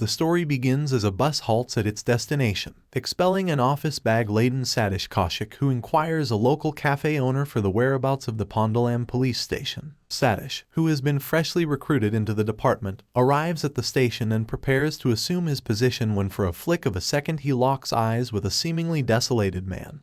The story begins as a bus halts at its destination, expelling an office bag-laden Satish Kaushik who inquires a local cafe owner for the whereabouts of the Pondalam police station. Satish, who has been freshly recruited into the department, arrives at the station and prepares to assume his position when for a flick of a second he locks eyes with a seemingly desolated man,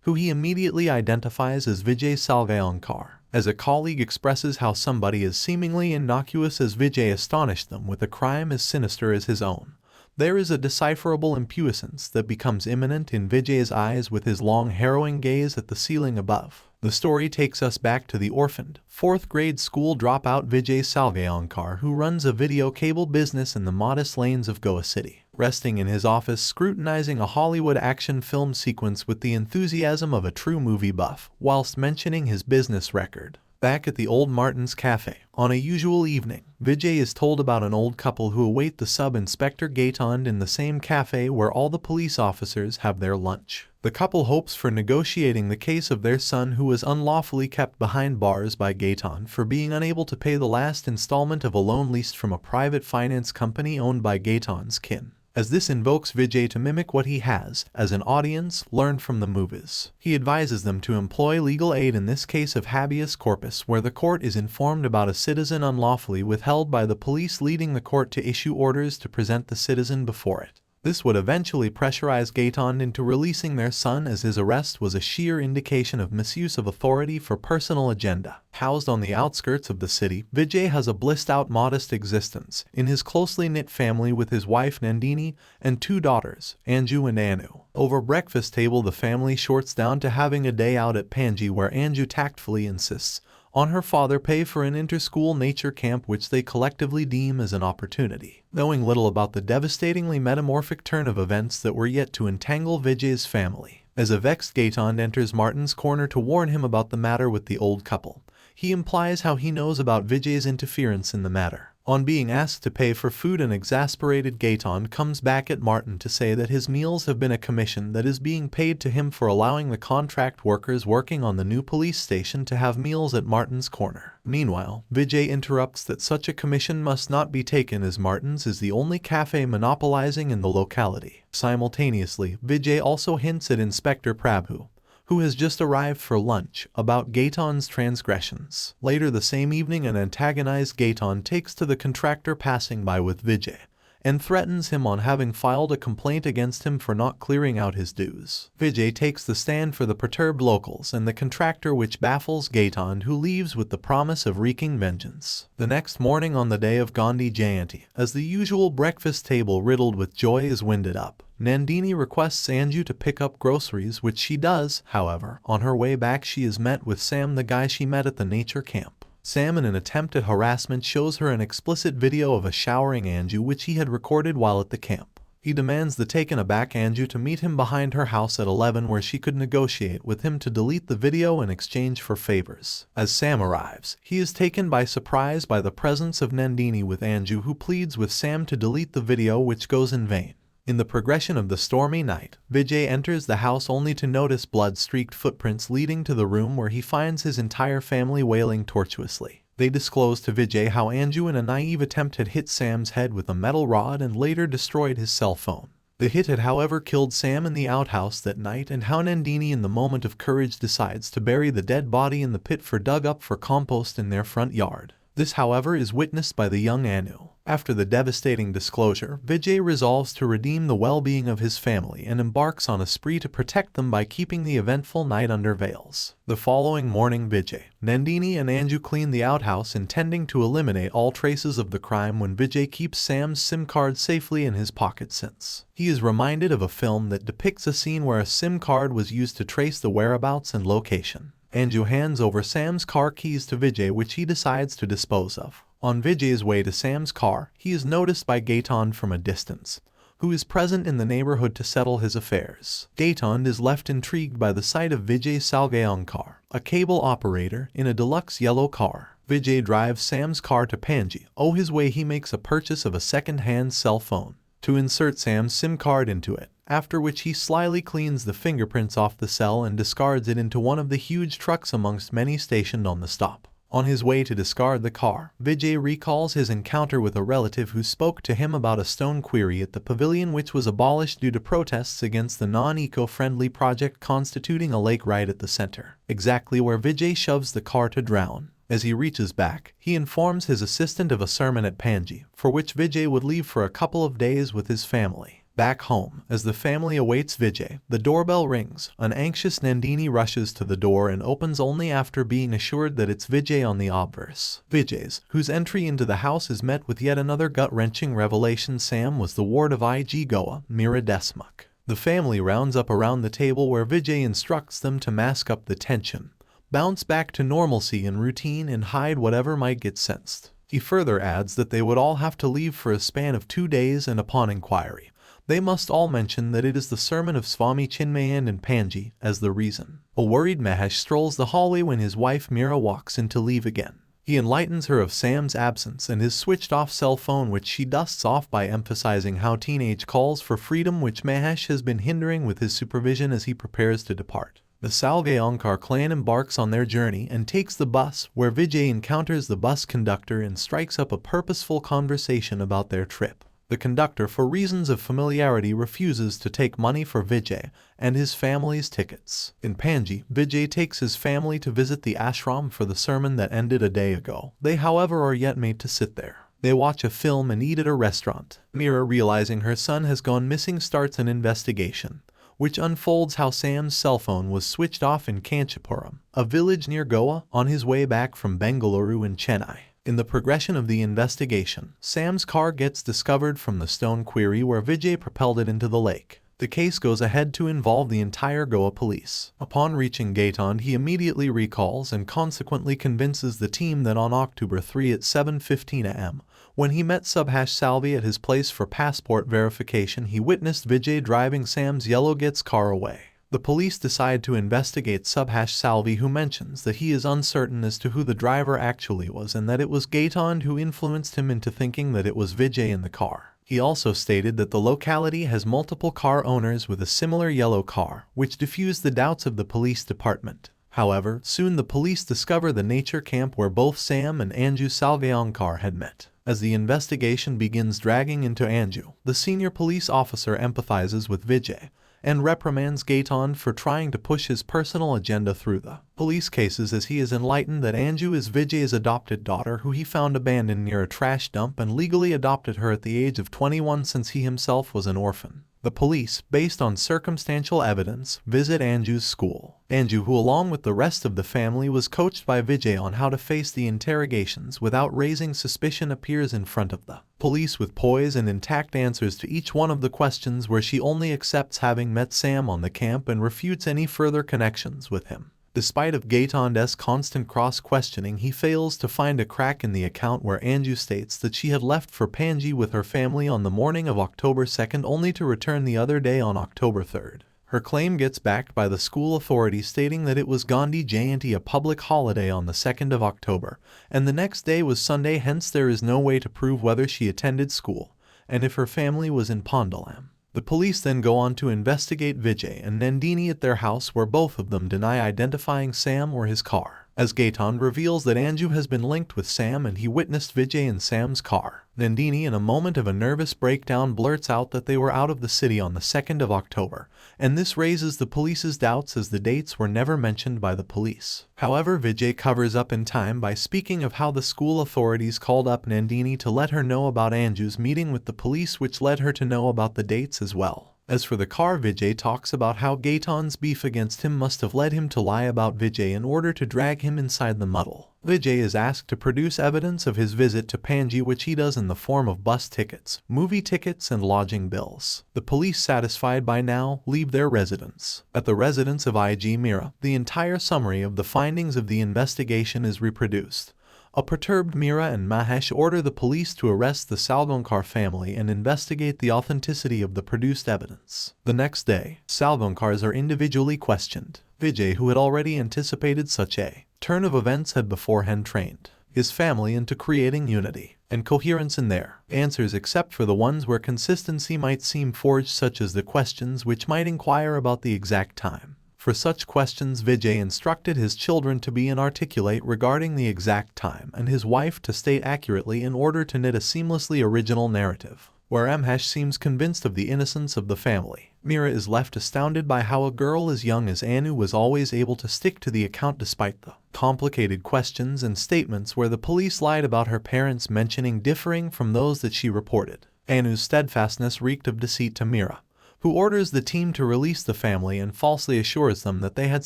who he immediately identifies as Vijay Salgaonkar. As a colleague expresses how somebody as seemingly innocuous as Vijay astonished them with a crime as sinister as his own, there is a decipherable impuissance that becomes imminent in Vijay's eyes with his long harrowing gaze at the ceiling above. The story takes us back to the orphaned, 4th grade school dropout Vijay Salgaonkar, who runs a video cable business in the modest lanes of Goa City. Resting in his office scrutinizing a Hollywood action film sequence with the enthusiasm of a true movie buff, whilst mentioning his business record. Back at the old Martin's Cafe, on a usual evening, Vijay is told about an old couple who await the sub-inspector Gaetond in the same cafe where all the police officers have their lunch. The couple hopes for negotiating the case of their son who was unlawfully kept behind bars by Gaetond for being unable to pay the last installment of a loan leased from a private finance company owned by Gaetond's kin, as this invokes Vijay to mimic what he has, as an audience, learned from the movies. He advises them to employ legal aid in this case of habeas corpus, where the court is informed about a citizen unlawfully withheld by the police, leading the court to issue orders to present the citizen before it. This would eventually pressurize Gaetond into releasing their son, as his arrest was a sheer indication of misuse of authority for personal agenda. Housed on the outskirts of the city, Vijay has a blissed-out modest existence in his closely knit family with his wife Nandini and 2 daughters, Anju and Anu. Over breakfast table the family shorts down to having a day out at Panji, where Anju tactfully insists on her father pay for an inter-school nature camp which they collectively deem as an opportunity. Knowing little about the devastatingly metamorphic turn of events that were yet to entangle Vijay's family, as a vexed Gaetond enters Martin's corner to warn him about the matter with the old couple, he implies how he knows about Vijay's interference in the matter. On being asked to pay for food, an exasperated Gaetond comes back at Martin to say that his meals have been a commission that is being paid to him for allowing the contract workers working on the new police station to have meals at Martin's corner. Meanwhile, Vijay interrupts that such a commission must not be taken, as Martin's is the only cafe monopolizing in the locality. Simultaneously, Vijay also hints at Inspector Prabhu, who has just arrived for lunch, about Gaetond's transgressions. Later the same evening, an antagonized Gaetond takes to the contractor passing by with Vijay and threatens him on having filed a complaint against him for not clearing out his dues. Vijay takes the stand for the perturbed locals and the contractor, which baffles Gaetond, who leaves with the promise of wreaking vengeance. The next morning, on the day of Gandhi Jayanti, as the usual breakfast table riddled with joy is winded up, Nandini requests Anju to pick up groceries, which she does. However, on her way back she is met with Sam, the guy she met at the nature camp. Sam, in an attempt at harassment, shows her an explicit video of a showering Anju which he had recorded while at the camp. He demands the taken aback Anju to meet him behind her house at 11, where she could negotiate with him to delete the video in exchange for favors. As Sam arrives, he is taken by surprise by the presence of Nandini with Anju, who pleads with Sam to delete the video, which goes in vain. In the progression of the stormy night, Vijay enters the house only to notice blood-streaked footprints leading to the room where he finds his entire family wailing tortuously. They disclose to Vijay how Anju, in a naive attempt, had hit Sam's head with a metal rod and later destroyed his cell phone. The hit had, however, killed Sam in the outhouse that night, and how Nandini, in the moment of courage, decides to bury the dead body in the pit dug up for compost in their front yard. This, however, is witnessed by the young Anu. After the devastating disclosure, Vijay resolves to redeem the well-being of his family and embarks on a spree to protect them by keeping the eventful night under veils. The following morning, Vijay, Nandini and Anju clean the outhouse, intending to eliminate all traces of the crime, when Vijay keeps Sam's SIM card safely in his pocket, since he is reminded of a film that depicts a scene where a SIM card was used to trace the whereabouts and location. Anju hands over Sam's car keys to Vijay, which he decides to dispose of. On Vijay's way to Sam's car, he is noticed by Gaetond from a distance, who is present in the neighborhood to settle his affairs. Gaetond is left intrigued by the sight of Vijay Salgaonkar, a cable operator, in a deluxe yellow car. Vijay drives Sam's car to Panji. On his way, he makes a purchase of a second-hand cell phone to insert Sam's SIM card into it, after which he slyly cleans the fingerprints off the cell and discards it into one of the huge trucks amongst many stationed on the stop. On his way to discard the car, Vijay recalls his encounter with a relative who spoke to him about a stone quarry at the pavilion which was abolished due to protests against the non-eco-friendly project constituting a lake right at the center, exactly where Vijay shoves the car to drown. As he reaches back, he informs his assistant of a sermon at Panji, for which Vijay would leave for a couple of days with his family. Back home, as the family awaits Vijay, the doorbell rings. An anxious Nandini rushes to the door and opens only after being assured that it's Vijay on the obverse. Vijay's, whose entry into the house is met with yet another gut-wrenching revelation. Sam was the ward of IG Goa, Mira Desmukh. The family rounds up around the table where Vijay instructs them to mask up the tension, bounce back to normalcy and routine, and hide whatever might get sensed. He further adds that they would all have to leave for a span of 2 days, and upon inquiry, they must all mention that it is the sermon of Swami Chinmayanand and Panji as the reason. A worried Mahesh strolls the hallway when his wife Mira walks in to leave again. He enlightens her of Sam's absence and his switched-off cell phone, which she dusts off by emphasizing how teenage calls for freedom which Mahesh has been hindering with his supervision as he prepares to depart. The Salveonkar clan embarks on their journey and takes the bus, where Vijay encounters the bus conductor and strikes up a purposeful conversation about their trip. The conductor, for reasons of familiarity, refuses to take money for Vijay and his family's tickets. In Panji, Vijay takes his family to visit the ashram for the sermon that ended a day ago. They, however, are yet made to sit there. They watch a film and eat at a restaurant. Mira, realizing her son has gone missing, starts an investigation, which unfolds how Sam's cell phone was switched off in Kanchipuram, a village near Goa, on his way back from Bengaluru and Chennai. In the progression of the investigation, Sam's car gets discovered from the stone quarry where Vijay propelled it into the lake. The case goes ahead to involve the entire Goa police. Upon reaching Gaitonde, he immediately recalls and consequently convinces the team that on October 3 at 7:15 am, when he met Subhash Salvi at his place for passport verification, he witnessed Vijay driving Sam's yellow Gets car away. The police decide to investigate Subhash Salvi, who mentions that he is uncertain as to who the driver actually was and that it was Gaitonde who influenced him into thinking that it was Vijay in the car. He also stated that the locality has multiple car owners with a similar yellow car, which diffused the doubts of the police department. However, soon the police discover the nature camp where both Sam and Anju Salveonkar had met. As the investigation begins dragging into Anju, the senior police officer empathizes with Vijay and reprimands Gaitonde for trying to push his personal agenda through the police cases, as he is enlightened that Anju is Vijay's adopted daughter, who he found abandoned near a trash dump and legally adopted her at the age of 21 since he himself was an orphan. The police, based on circumstantial evidence, visit Anju's school. Anju, who along with the rest of the family was coached by Vijay on how to face the interrogations without raising suspicion, appears in front of the police with poise and intact answers to each one of the questions, where she only accepts having met Sam on the camp and refutes any further connections with him. Despite of Gaitonde's constant cross-questioning, he fails to find a crack in the account where Anju states that she had left for Panji with her family on the morning of October 2nd only to return the other day on October 3rd. Her claim gets backed by the school authorities, stating that it was Gandhi Jayanti, a public holiday, on the 2nd of October, and the next day was Sunday, hence there is no way to prove whether she attended school and if her family was in Pondalam. The police then go on to investigate Vijay and Nandini at their house, where both of them deny identifying Sam or his car. As Gaitonde reveals that Anju has been linked with Sam and he witnessed Vijay in Sam's car, Nandini, in a moment of a nervous breakdown, blurts out that they were out of the city on the 2nd of October, and this raises the police's doubts as the dates were never mentioned by the police. However, Vijay covers up in time by speaking of how the school authorities called up Nandini to let her know about Anju's meeting with the police, which led her to know about the dates as well. As for the car, Vijay talks about how Gaitonde's beef against him must have led him to lie about Vijay in order to drag him inside the muddle. Vijay is asked to produce evidence of his visit to Panji, which he does in the form of bus tickets, movie tickets, and lodging bills. The police, satisfied by now, leave their residence. At the residence of IG Mira, the entire summary of the findings of the investigation is reproduced. A perturbed Mira and Mahesh order the police to arrest the Salveonkar family and investigate the authenticity of the produced evidence. The next day, Salveonkars are individually questioned. Vijay, who had already anticipated such a turn of events, had beforehand trained his family into creating unity and coherence in their answers, except for the ones where consistency might seem forged, such as the questions which might inquire about the exact time For such questions, Vijay instructed his children to be inarticulate regarding the exact time and his wife to state accurately in order to knit a seamlessly original narrative, where Mhesh seems convinced of the innocence of the family. Mira is left astounded by how a girl as young as Anu was always able to stick to the account despite the complicated questions and statements where the police lied about her parents mentioning differing from those that she reported. Anu's steadfastness reeked of deceit to Mira, who orders the team to release the family and falsely assures them that they had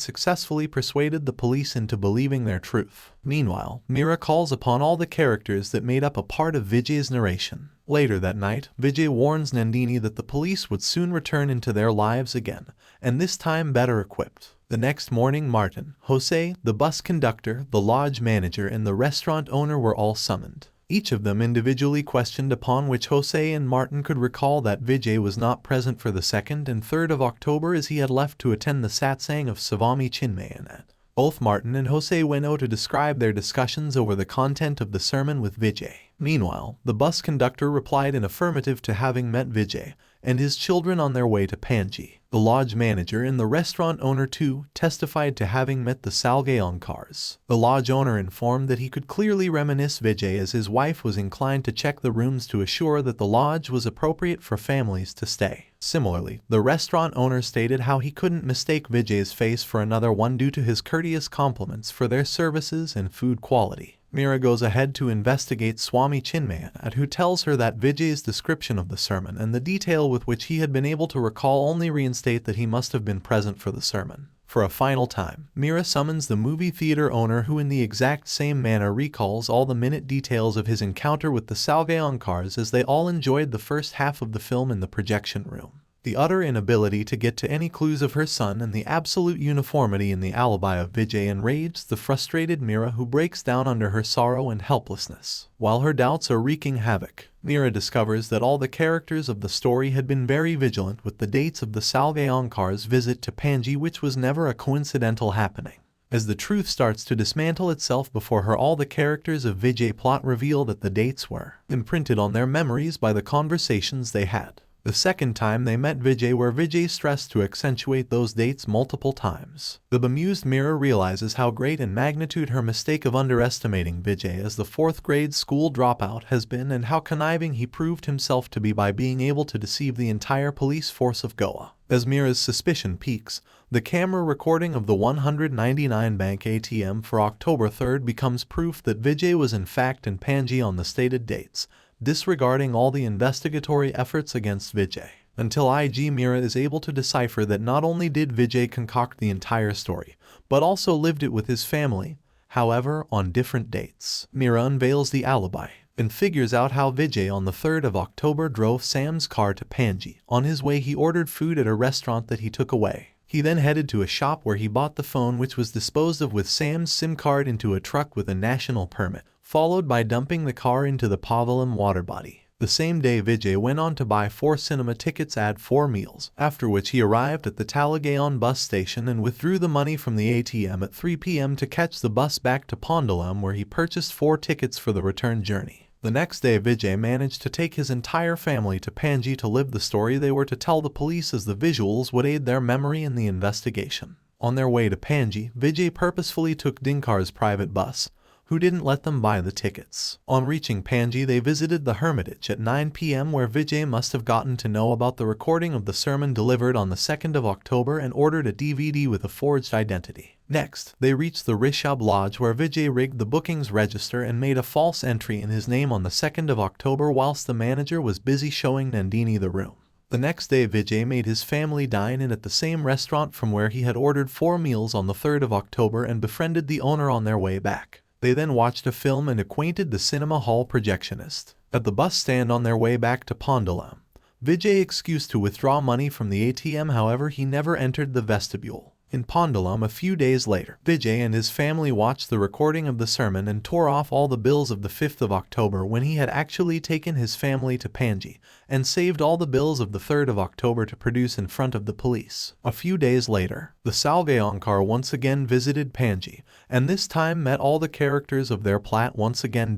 successfully persuaded the police into believing their truth. Meanwhile, Mira calls upon all the characters that made up a part of Vijay's narration. Later that night, Vijay warns Nandini that the police would soon return into their lives again, and this time better equipped. The next morning, Martin, Jose, the bus conductor, the lodge manager, and the restaurant owner were all summoned. Each of them individually questioned, upon which Jose and Martin could recall that Vijay was not present for the 2nd and 3rd of October as he had left to attend the satsang of Swami Chinmayanan. Both Martin and Jose went out to describe their discussions over the content of the sermon with Vijay. Meanwhile, the bus conductor replied in affirmative to having met Vijay and his children on their way to Panji. The lodge manager and the restaurant owner too testified to having met the Salgaonkars. The lodge owner informed that he could clearly reminisce Vijay as his wife was inclined to check the rooms to assure that the lodge was appropriate for families to stay. Similarly, the restaurant owner stated how he couldn't mistake Vijay's face for another one due to his courteous compliments for their services and food quality. Mira goes ahead to investigate Swami Chinmayanan, who tells her that Vijay's description of the sermon and the detail with which he had been able to recall only reinstate that he must have been present for the sermon. For a final time, Mira summons the movie theater owner, who in the exact same manner recalls all the minute details of his encounter with the Salgaonkars as they all enjoyed the first half of the film in the projection room. The utter inability to get to any clues of her son and the absolute uniformity in the alibi of Vijay enraged the frustrated Mira, who breaks down under her sorrow and helplessness. While her doubts are wreaking havoc, Mira discovers that all the characters of the story had been very vigilant with the dates of the Salgaonkars' visit to Panji, which was never a coincidental happening. As the truth starts to dismantle itself before her, all the characters of Vijay plot reveal that the dates were imprinted on their memories by the conversations they had the second time they met Vijay, where Vijay stressed to accentuate those dates multiple times. The bemused Mira realizes how great in magnitude her mistake of underestimating Vijay as the 4th grade school dropout has been, and how conniving he proved himself to be by being able to deceive the entire police force of Goa. As Mira's suspicion peaks, the camera recording of the 199 bank ATM for October 3rd becomes proof that Vijay was in fact in Panji on the stated dates, disregarding all the investigatory efforts against Vijay. Until IG Mira is able to decipher that not only did Vijay concoct the entire story, but also lived it with his family, however, on different dates. Mira unveils the alibi and figures out how Vijay on the 3rd of October drove Sam's car to Panji. On his way, he ordered food at a restaurant that he took away. He then headed to a shop where he bought the phone, which was disposed of with Sam's SIM card into a truck with a national permit, followed by dumping the car into the Pavalam water body. The same day, Vijay went on to buy 4 cinema tickets at 4 meals, after which he arrived at the Talagaon bus station and withdrew the money from the ATM at 3 p.m. to catch the bus back to Pondalam, where he purchased 4 tickets for the return journey. The next day, Vijay managed to take his entire family to Panji to live the story they were to tell the police, as the visuals would aid their memory in the investigation. On their way to Panji, Vijay purposefully took Dinkar's private bus, who didn't let them buy the tickets. On reaching Panji, they visited the Hermitage at 9 p.m. where Vijay must have gotten to know about the recording of the sermon delivered on the 2nd of October and ordered a DVD with a forged identity. Next, they reached the Rishabh Lodge, where Vijay rigged the bookings register and made a false entry in his name on the 2nd of October whilst the manager was busy showing Nandini the room. The next day, Vijay made his family dine in at the same restaurant from where he had ordered 4 meals on the 3rd of October and befriended the owner on their way back. They then watched a film and acquainted the cinema hall projectionist. At the bus stand on their way back to Pondalam, Vijay excused to withdraw money from the ATM, however he never entered the vestibule. In Pondalam a few days later, Vijay and his family watched the recording of the sermon and tore off all the bills of the 5th of October when he had actually taken his family to Panji, and saved all the bills of the 3rd of October to produce in front of the police. A few days later, the Salgaonkar once again visited Panji, and this time met all the characters of their plot once again.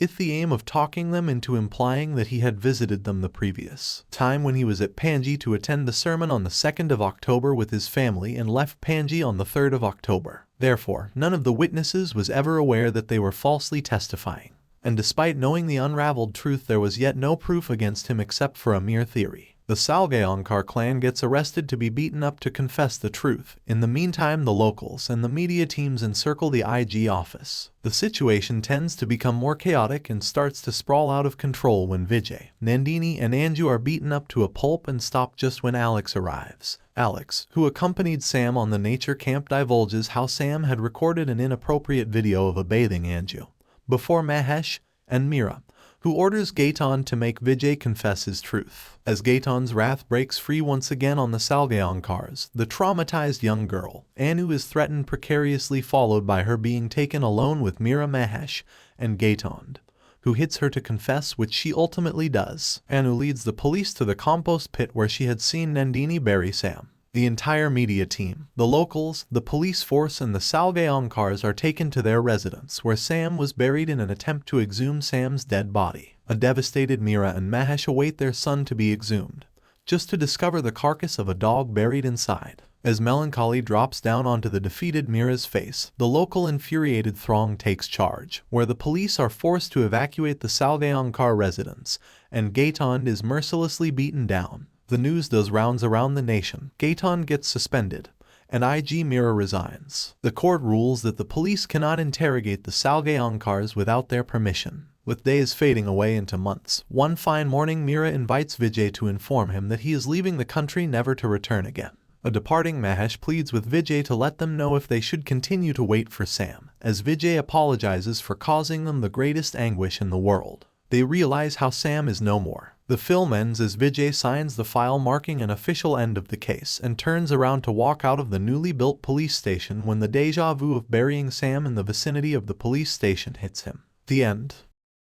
with the aim of talking them into implying that he had visited them the previous time when he was at Panji to attend the sermon on the 2nd of October with his family and left Panji on the 3rd of October. Therefore, none of the witnesses was ever aware that they were falsely testifying. And despite knowing the unraveled truth, there was yet no proof against him except for a mere theory. The Salgaonkar clan gets arrested to be beaten up to confess the truth. In the meantime, the locals and the media teams encircle the IG office. The situation tends to become more chaotic and starts to sprawl out of control when Vijay, Nandini and Anju are beaten up to a pulp and stop just when Alex arrives. Alex, who accompanied Sam on the nature camp, divulges how Sam had recorded an inappropriate video of a bathing Anju before Mahesh and Mira, who orders Gaitan to make Vijay confess his truth. As Gaitan's wrath breaks free once again on the Salgaonkars, the traumatized young girl, Anu, is threatened precariously, followed by her being taken alone with Mira, Mahesh, and Gaitan, who hits her to confess, which she ultimately does. Anu leads the police to the compost pit where she had seen Nandini bury Sam. The entire media team, the locals, the police force, and the Salgaonkars are taken to their residence where Sam was buried in an attempt to exhume Sam's dead body. A devastated Mira and Mahesh await their son to be exhumed, just to discover the carcass of a dog buried inside. As melancholy drops down onto the defeated Mira's face, the local infuriated throng takes charge, where the police are forced to evacuate the Salgaonkar residence, and Gaitan is mercilessly beaten down. The news does rounds around the nation. Gaitan gets suspended, and IG Mira resigns. The court rules that the police cannot interrogate the Salgaonkars without their permission. With days fading away into months, one fine morning Mira invites Vijay to inform him that he is leaving the country, never to return again. A departing Mahesh pleads with Vijay to let them know if they should continue to wait for Sam, as Vijay apologizes for causing them the greatest anguish in the world. They realize how Sam is no more. The film ends as Vijay signs the file marking an official end of the case and turns around to walk out of the newly built police station when the deja vu of burying Sam in the vicinity of the police station hits him. The end.